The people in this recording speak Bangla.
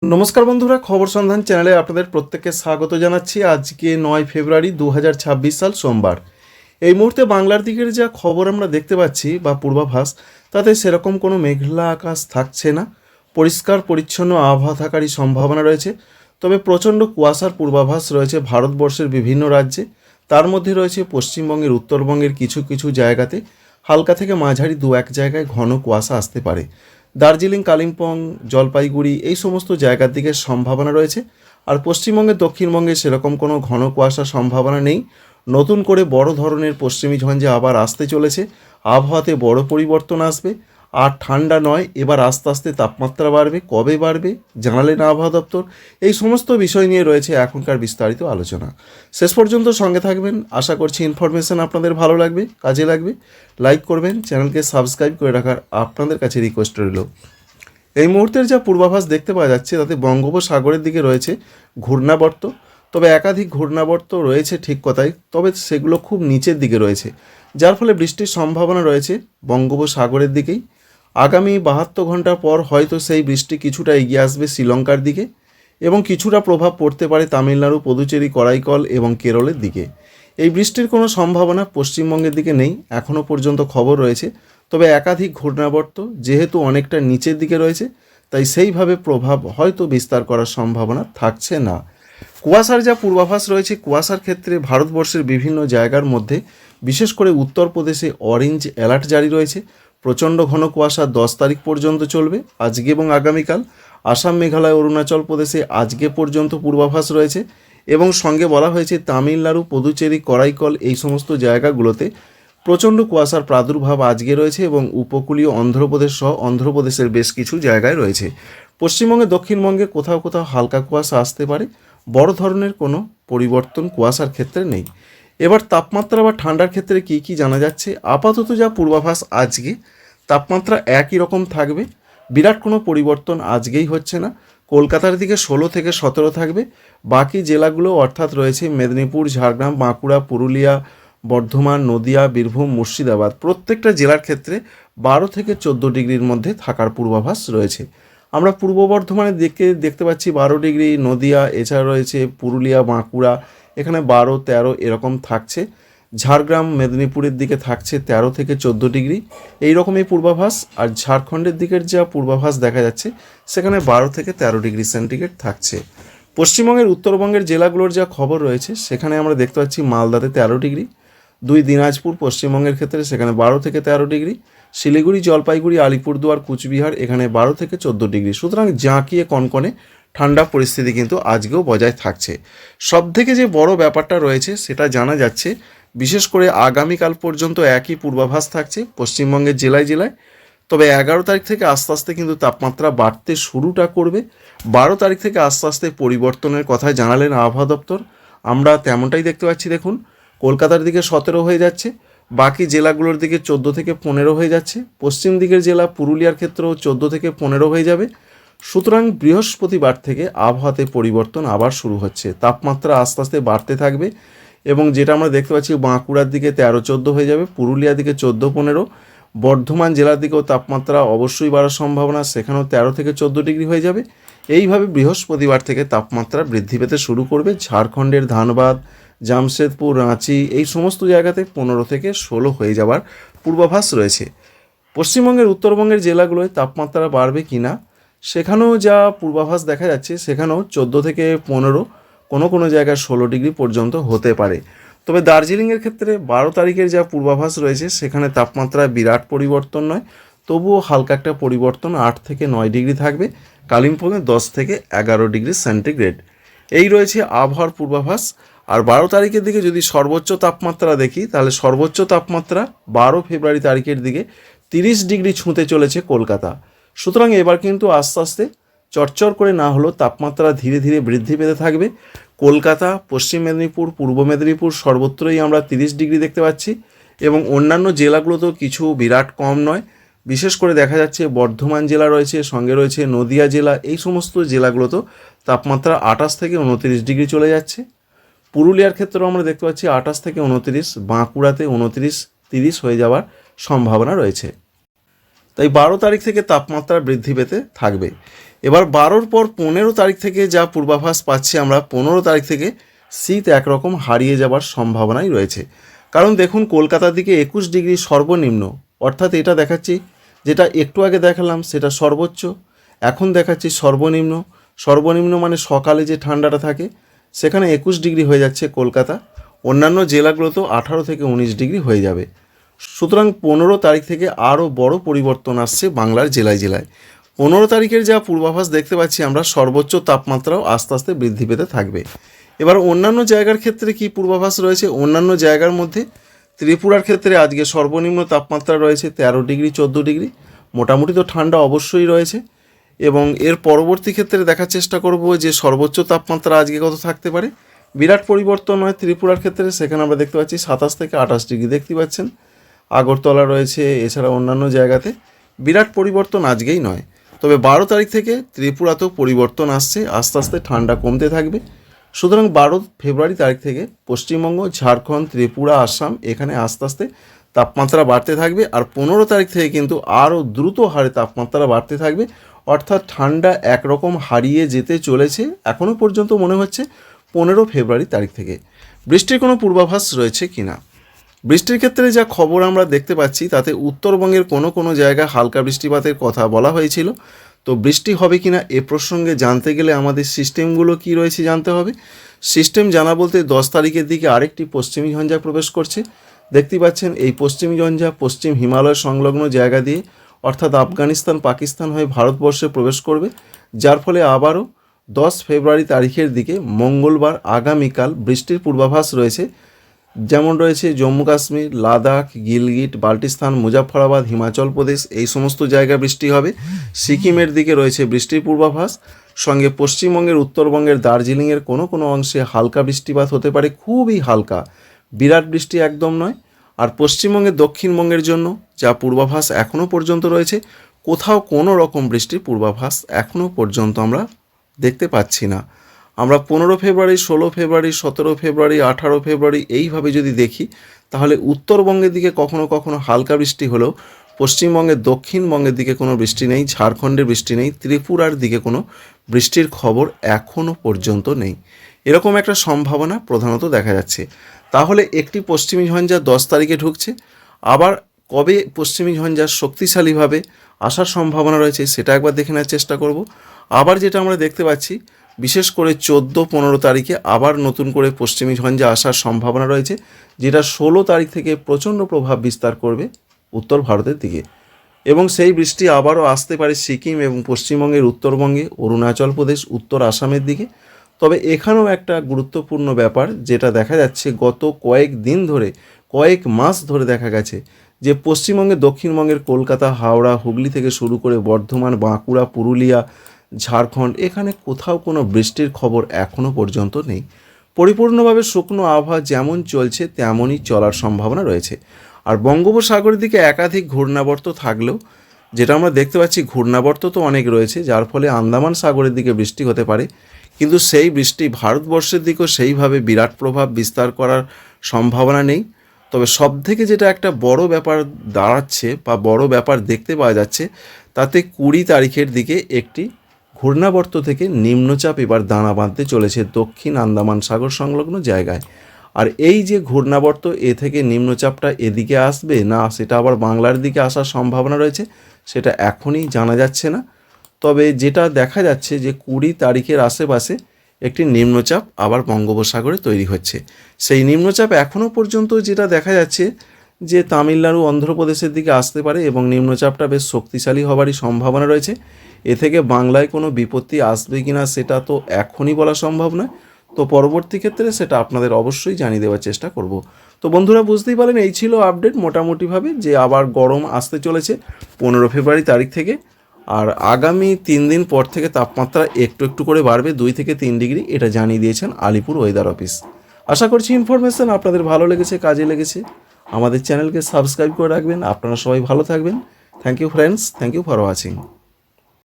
নমস্কার বন্ধুরা, খবর সন্ধান চ্যানেলে আপনাদের প্রত্যেককে স্বাগত জানাচ্ছি। আজকে 9 ফেব্রুয়ারি 2026 সাল সোমবার। এই মুহূর্তে বাংলার দিকের যা খবর আমরা দেখতে পাচ্ছি বা পূর্বাভাস, তাতে সেরকম কোনো মেঘলা আকাশ থাকছে না। পরিষ্কার পরিচ্ছন্ন আবহাওয়া থাকারই সম্ভাবনা রয়েছে। তবে প্রচণ্ড কুয়াশার পূর্বাভাস রয়েছে ভারতবর্ষের বিভিন্ন রাজ্যে। তার মধ্যে রয়েছে পশ্চিমবঙ্গের উত্তরবঙ্গের কিছু কিছু জায়গাতে হালকা থেকে মাঝারি দু এক জায়গায় ঘন কুয়াশা আসতে পারে। দার্জিলিং, কালিম্পং, জলপাইগুড়ি এই সমস্ত জায়গার দিকে সম্ভাবনা রয়েছে। আর পশ্চিমবঙ্গে, দক্ষিণবঙ্গে সেরকম কোনো ঘন কুয়াশার সম্ভাবনা নেই। নতুন করে বড় ধরনের পশ্চিমী ঝঞ্ঝে আবার আসতে চলেছে। আবহাওয়াতে বড় পরিবর্তন আসবে। আর ঠান্ডা নয়, এবার আস্তে আস্তে তাপমাত্রা বাড়বে। কবে বাড়বে জানালেন আবহাওয়া দপ্তর। এই সমস্ত বিষয় নিয়ে রয়েছে এখনকার বিস্তারিত আলোচনা। শেষ পর্যন্ত সঙ্গে থাকবেন। আশা করছি ইনফরমেশন আপনাদের ভালো লাগবে, কাজে লাগবে। লাইক করবেন, চ্যানেলকে সাবস্ক্রাইব করে রাখার আপনাদের কাছে রিকোয়েস্ট রইল। এই মুহূর্তের যা পূর্বাভাস দেখতে পাওয়া যাচ্ছে, তাতে বঙ্গোপসাগরের দিকে রয়েছে ঘূর্ণাবর্ত। তবে একাধিক ঘূর্ণাবর্ত রয়েছে ঠিক কথাই, তবে সেগুলো খুব নিচের দিকে রয়েছে, যার ফলে বৃষ্টির সম্ভাবনা রয়েছে বঙ্গোপসাগরের দিকেই। আগামী 72 ঘন্টা পর হয়তো সেই বৃষ্টি কিছুটা এগিয়ে আসবে শ্রীলঙ্কার দিকে এবং কিছুটা প্রভাব পড়তে পারে তামিলনাড়ু, পুদুচেরি, করাইকল এবং কেরলের দিকে। এই বৃষ্টির কোনো সম্ভাবনা পশ্চিমবঙ্গের দিকে নেই, এখনও পর্যন্ত খবর রয়েছে। তবে একাধিক ঘূর্ণাবর্ত যেহেতু অনেকটা নিচের দিকে রয়েছে, তাই সেইভাবে প্রভাব হয়তো বিস্তার করার সম্ভাবনা থাকছে না। কুয়াশার যা পূর্বাভাস রয়েছে, কুয়াশার ক্ষেত্রে ভারতবর্ষের বিভিন্ন জায়গার মধ্যে বিশেষ করে উত্তরপ্রদেশে অরেঞ্জ অ্যালার্ট জারি রয়েছে। প্রচণ্ড ঘন কুয়াশা 10 তারিখ পর্যন্ত চলবে, আজকে এবং আগামীকাল। আসাম, মেঘালয়, অরুণাচল প্রদেশে আজকে পর্যন্ত পূর্বাভাস রয়েছে এবং সঙ্গে বলা হয়েছে তামিলনাড়ু, পুদুচেরি, করাইকল এই সমস্ত জায়গাগুলোতে প্রচণ্ড কুয়াশার প্রাদুর্ভাব আজকে রয়েছে এবং উপকূলীয় অন্ধ্রপ্রদেশ সহ অন্ধ্রপ্রদেশের বেশ কিছু জায়গায় রয়েছে। পশ্চিমবঙ্গে, দক্ষিণবঙ্গে কোথাও কোথাও হালকা কুয়াশা আসতে পারে। বড় ধরনের কোনো পরিবর্তন কুয়াশার ক্ষেত্রে নেই। এবার তাপমাত্রা বা ঠান্ডার ক্ষেত্রে কী কী জানা যাচ্ছে, আপাতত যা পূর্বাভাস আজকে, তাপমাত্রা একই রকম থাকবে। বিরাট কোনো পরিবর্তন আজকেই হচ্ছে না। কলকাতার দিকে 16 থেকে 17 থাকবে। বাকি জেলাগুলো অর্থাৎ রয়েছে মেদিনীপুর, ঝাড়গ্রাম, বাঁকুড়া, পুরুলিয়া, বর্ধমান, নদিয়া, বীরভূম, মুর্শিদাবাদ, প্রত্যেকটা জেলার ক্ষেত্রে 12 থেকে 14 ডিগ্রির মধ্যে থাকার পূর্বাভাস রয়েছে। আমরা পূর্ব বর্ধমানের দিকে দেখতে পাচ্ছি 12 ডিগ্রি, নদিয়া, এছাড়া রয়েছে পুরুলিয়া, বাঁকুড়া, এখানে 12, 13 এরকম থাকছে। ঝাড়গ্রাম, মেদিনীপুরের দিকে থাকছে 13 থেকে 14 ডিগ্রি, এই রকমই পূর্বাভাস। আর ঝাড়খণ্ডের দিকের যা পূর্বাভাস দেখা যাচ্ছে, সেখানে 12 থেকে 13 ডিগ্রি সেন্টিগ্রেড থাকছে। পশ্চিমবঙ্গের, উত্তরবঙ্গের জেলাগুলোর যা খবর রয়েছে, সেখানে আমরা দেখতে পাচ্ছি মালদাতে 13 ডিগ্রি, 2 দিনাজপুর পশ্চিমবঙ্গের ক্ষেত্রে সেখানে 12 থেকে 13 ডিগ্রি, শিলিগুড়ি, জলপাইগুড়ি, আলিপুরদুয়ার, কুচবিহার এখানে 12 থেকে 14 ডিগ্রি। সুতরাং জাঁকিয়ে কনকনে ঠান্ডা পরিস্থিতি কিন্তু আজকেও বজায় থাকছে। সবথেকে যে বড় ব্যাপারটা রয়েছে সেটা জানা যাচ্ছে, বিশেষ করে আগামীকাল পর্যন্ত একই পূর্বাভাস থাকছে পশ্চিমবঙ্গের জেলায় জেলায়। তবে 11 তারিখ থেকে আস্তে আস্তে কিন্তু তাপমাত্রা বাড়তে শুরুটা করবে। 12 তারিখ থেকে আস্তে আস্তে পরিবর্তনের কথা জানালেন আবহাওয়া দপ্তর। আমরা তেমনটাই দেখতে পাচ্ছি। দেখুন, কলকাতার দিকে 17 হয়ে যাচ্ছে, বাকি জেলাগুলোর দিকে 14 থেকে 15 হয়ে যাচ্ছে। পশ্চিম দিকের জেলা পুরুলিয়ার ক্ষেত্রেও 14 থেকে 15 হয়ে যাবে। সুতরাং বৃহস্পতিবার থেকে আবহাওয়াতে পরিবর্তন আবার শুরু হচ্ছে, তাপমাত্রা আস্তে আস্তে বাড়তে থাকবে। এবং যেটা আমরা দেখতে পাচ্ছি, বাঁকুড়ার দিকে 13-14 হয়ে যাবে, পুরুলিয়ার দিকে 14-15, বর্ধমান জেলার দিকেও তাপমাত্রা অবশ্যই বাড়ার সম্ভাবনা, সেখানেও 13 থেকে 14 ডিগ্রি হয়ে যাবে। এইভাবে বৃহস্পতিবার থেকে তাপমাত্রা বৃদ্ধি পেতে শুরু করবে। ঝাড়খণ্ডের ধানবাদ, জামশেদপুর, রাঁচি এই সমস্ত জায়গাতে 15 থেকে 16 হয়ে যাওয়ার পূর্বাভাস রয়েছে। পশ্চিমবঙ্গের, উত্তরবঙ্গের জেলাগুলোয় তাপমাত্রা বাড়বে কি না, সেখানেও যা পূর্বাভাস দেখা যাচ্ছে, সেখানেও 14 থেকে 15, কোনো কোনো জায়গায় 16 ডিগ্রি পর্যন্ত হতে পারে। তবে দার্জিলিংয়ের ক্ষেত্রে 12 তারিখের যা পূর্বাভাস রয়েছে, সেখানে তাপমাত্রায় বিরাট পরিবর্তন নয়, তবুও হালকা একটা পরিবর্তন, 8 থেকে 9 ডিগ্রি থাকবে। কালিম্পংয়ে 10 থেকে 11 ডিগ্রি সেন্টিগ্রেড। এই রয়েছে আবহাওয়ার পূর্বাভাস। আর 12 তারিখের দিকে যদি সর্বোচ্চ তাপমাত্রা দেখি, তাহলে সর্বোচ্চ তাপমাত্রা 12 ফেব্রুয়ারি তারিখের দিকে 30 ডিগ্রি ছুঁতে চলেছে কলকাতা। সুতরাং এবার কিন্তু আস্তে আস্তে চটচর করে না হলেও তাপমাত্রা ধীরে ধীরে বৃদ্ধি পেতে থাকবে। কলকাতা, পশ্চিম মেদিনীপুর, পূর্ব মেদিনীপুর সর্বত্রই আমরা 30 ডিগ্রি দেখতে পাচ্ছি এবং অন্যান্য জেলাগুলোতেও কিছু বিরাট কম নয়। বিশেষ করে দেখা যাচ্ছে বর্ধমান জেলা রয়েছে, সঙ্গে রয়েছে নদিয়া জেলা, এই সমস্ত জেলাগুলোতেও তাপমাত্রা 28 থেকে 29 ডিগ্রি চলে যাচ্ছে। পুরুলিয়ার ক্ষেত্রেও আমরা দেখতে পাচ্ছি 28 থেকে 29, বাঁকুড়াতে 29-30 হয়ে যাওয়ার সম্ভাবনা রয়েছে। তাই 12 তারিখ থেকে তাপমাত্রা বৃদ্ধি পেতে থাকবে। এবার 12র পর 15 তারিখ থেকে যা পূর্বাভাস পাচ্ছি আমরা, 15 তারিখ থেকে শীত একরকম হারিয়ে যাবার সম্ভাবনাই রয়েছে। কারণ দেখুন, কলকাতার দিকে 21 ডিগ্রি সর্বনিম্ন, অর্থাৎ এটা দেখাচ্ছি, যেটা একটু আগে দেখালাম সেটা সর্বোচ্চ, এখন দেখাচ্ছি সর্বনিম্ন। সর্বনিম্ন মানে সকালে যে ঠান্ডাটা থাকে সেখানে 21 ডিগ্রি হয়ে যাচ্ছে কলকাতা, অন্যান্য জেলাগুলোতেও 18 থেকে 19 ডিগ্রি হয়ে যাবে। সুতরাং 15 তারিখ থেকে আরও বড় পরিবর্তন আসছে বাংলার জেলায় জেলায়। 15 তারিখের যা পূর্বাভাস দেখতে পাচ্ছি আমরা, সর্বোচ্চ তাপমাত্রাও আস্তে আস্তে বৃদ্ধি পেতে থাকবে। এবার অন্যান্য জায়গার ক্ষেত্রে কি পূর্বাভাস রয়েছে? অন্যান্য জায়গার মধ্যে ত্রিপুরার ক্ষেত্রে আজকে সর্বনিম্ন তাপমাত্রা রয়েছে 13 ডিগ্রি 14 ডিগ্রি, মোটামুটি তো ঠান্ডা অবশ্যই রয়েছে। এবং এর পরবর্তী ক্ষেত্রে দেখার চেষ্টা করব যে সর্বোচ্চ তাপমাত্রা আজকে কত থাকতে পারে। বিরাট পরিবর্তন হয় ত্রিপুরার ক্ষেত্রে, সেখানে আমরা দেখতে পাচ্ছি 27 থেকে 28 ডিগ্রি দেখতে পাচ্ছেন, আগরতলা রয়েছে, এছাড়া অন্যান্য জায়গাতে বিরাট পরিবর্তন আজকেই নয়। তবে 12 তারিখ থেকে ত্রিপুরাতেও পরিবর্তন আসছে, আস্তে আস্তে ঠান্ডা কমতে থাকবে। সুতরাং 12 ফেব্রুয়ারি তারিখ থেকে পশ্চিমবঙ্গ, ঝাড়খণ্ড, ত্রিপুরা, আসাম এখানে আস্তে আস্তে তাপমাত্রা বাড়তে থাকবে। আর 15 তারিখ থেকে কিন্তু আরও দ্রুত হারে তাপমাত্রা বাড়তে থাকবে, অর্থাৎ ঠান্ডা একরকম হারিয়ে যেতে চলেছে। এখনও পর্যন্ত মনে হচ্ছে 15 ফেব্রুয়ারি তারিখ থেকে। বৃষ্টির কোনো পূর্বাভাস রয়েছে কি না? বৃষ্টির ক্ষেত্রে যা খবর আমরা দেখতে পাচ্ছি তাতে উত্তরবঙ্গের কোনো জায়গায় হালকা বৃষ্টিপাতের কথা বলা হয়েছিল। তো বৃষ্টি হবে কিনা এ প্রসঙ্গে জানতে গেলে আমাদের সিস্টেমগুলো কি রয়েছে জানতে হবে। সিস্টেম জানা বলতে 10 তারিখের দিকে আরেকটি পশ্চিমী ঝঞ্ঝা প্রবেশ করছে। দেখতে পাচ্ছেন এই পশ্চিমী ঝঞ্ঝা পশ্চিম হিমালয় সংলগ্ন জায়গা দিয়ে, অর্থাৎ আফগানিস্তান পাকিস্তান হয়ে ভারতবর্ষে প্রবেশ করবে, যার ফলে আবারও 10 ফেব্রুয়ারি তারিখের দিকে মঙ্গলবার আগামীকাল বৃষ্টির পূর্বাভাস রয়েছে। যেমন রয়েছে জম্মু কাশ্মীর, লাদাখ, গিলগিট, বাল্টিস্তান, মুজাফফরাবাদ, হিমাচল প্রদেশ এই সমস্ত জায়গায় বৃষ্টি হবে। সিকিমের দিকে রয়েছে বৃষ্টির পূর্বাভাস, সঙ্গে পশ্চিমবঙ্গের উত্তরবঙ্গের দার্জিলিংয়ের কোনো অংশে হালকা বৃষ্টিপাত হতে পারে, খুবই হালকা, বিরাট বৃষ্টি একদম নয়। আর পশ্চিমবঙ্গের দক্ষিণবঙ্গের জন্য যা পূর্বাভাস এখনও পর্যন্ত রয়েছে, কোথাও কোনো রকম বৃষ্টির পূর্বাভাস এখনও পর্যন্ত আমরা দেখতে পাচ্ছি না। আমরা 15 ফেব্রুয়ারি, 16 ফেব্রুয়ারি, 17 ফেব্রুয়ারি, 18 ফেব্রুয়ারি এইভাবে যদি দেখি, তাহলে উত্তরবঙ্গের দিকে কখনো কখনো হালকা বৃষ্টি হলেও পশ্চিমবঙ্গের দক্ষিণবঙ্গের দিকে কোনো বৃষ্টি নেই, ঝাড়খণ্ডের বৃষ্টি নেই, ত্রিপুরার দিকে কোনো বৃষ্টির খবর এখনও পর্যন্ত নেই। এরকম একটা সম্ভাবনা প্রধানত দেখা যাচ্ছে। তাহলে একটি পশ্চিমী ঝঞ্ঝা 10 তারিখে ঢুকছে, আবার কবে পশ্চিমী ঝঞ্ঝা শক্তিশালীভাবে আসার সম্ভাবনা রয়েছে সেটা একবার দেখে নেওয়ার চেষ্টা করব। আবার যেটা আমরা দেখতে পাচ্ছি, বিশেষ করে 14-15 তারিখে আবার নতুন করে পশ্চিমী ঝঞ্ঝা আসার সম্ভাবনা রয়েছে, যেটা 16 তারিখ থেকে প্রচণ্ড প্রভাব বিস্তার করবে উত্তর ভারতের দিকে। এবং সেই বৃষ্টি আবারও আসতে পারে সিকিম এবং পশ্চিমবঙ্গের উত্তরবঙ্গে, অরুণাচল প্রদেশ, উত্তর আসামের দিকে। তবে এখানেও একটা গুরুত্বপূর্ণ ব্যাপার যেটা দেখা যাচ্ছে, গত কয়েক মাস ধরে দেখা গেছে যে পশ্চিমবঙ্গে, দক্ষিণবঙ্গের কলকাতা, হাওড়া, হুগলি থেকে শুরু করে বর্ধমান, বাঁকুড়া, পুরুলিয়া, ঝাড়খণ্ড এখানে কোথাও কোনো বৃষ্টির খবর এখনও পর্যন্ত নেই। পরিপূর্ণভাবে শুকনো আবহাওয়া যেমন চলছে তেমনই চলার সম্ভাবনা রয়েছে। আর বঙ্গোপসাগরের দিকে একাধিক ঘূর্ণাবর্ত থাকলেও যেটা আমরা দেখতে পাচ্ছি, ঘূর্ণাবর্ত তো অনেক রয়েছে, যার ফলে আন্দামান সাগরের দিকে বৃষ্টি হতে পারে, কিন্তু সেই বৃষ্টি ভারতবর্ষের দিকেও সেইভাবে বিরাট প্রভাব বিস্তার করার সম্ভাবনা নেই। তবে সবথেকে যেটা একটা বড় ব্যাপার দাঁড়াচ্ছে বা বড় ব্যাপার দেখতে পাওয়া যাচ্ছে, তাতে 20 তারিখের দিকে একটি ঘূর্ণাবর্ত থেকে নিম্নচাপ এবার দানা বাঁধতে চলেছে দক্ষিণ আন্দামান সাগর সংলগ্ন জায়গায়। আর এই যে ঘূর্ণাবর্ত, এ থেকে নিম্নচাপটা এদিকে আসবে না সেটা আবার বাংলার দিকে আসার সম্ভাবনা রয়েছে, সেটা এখনই জানা যাচ্ছে না। তবে যেটা দেখা যাচ্ছে যে 20 তারিখের আশেপাশে একটি নিম্নচাপ আবার বঙ্গোপসাগরে তৈরি হচ্ছে। সেই নিম্নচাপ এখনও পর্যন্ত যেটা দেখা যাচ্ছে যে তামিলনাড়ু, অন্ধ্রপ্রদেশের দিকে আসতে পারে এবং নিম্নচাপটা বেশ শক্তিশালী হবারই সম্ভাবনা রয়েছে। এ থেকে বাংলায় কোনো বিপত্তি আসবে কিনা সেটা তো এখনই বলা সম্ভব নয়, তো পরবর্তী ক্ষেত্রে সেটা আপনাদের অবশ্যই জানিয়ে দেওয়ার চেষ্টা করব। তো বন্ধুরা, বুঝতেই পারেন এই ছিল আপডেট মোটামুটিভাবে, যে আবার গরম আসতে চলেছে 15 ফেব্রুয়ারি তারিখ থেকে। আর আগামী 3 দিন পর থেকে তাপমাত্রা একটু একটু করে বাড়বে 2 থেকে 3 ডিগ্রি, এটা জানিয়ে দিয়েছেন আলিপুর ওয়েদার অফিস। আশা করছি ইনফরমেশন আপনাদের ভালো লেগেছে, কাজে লেগেছে। আমাদের চ্যানেলকে সাবস্ক্রাইব করে রাখবেন। আপনারা সবাই ভালো থাকবেন। Thank you friends, thank you for watching.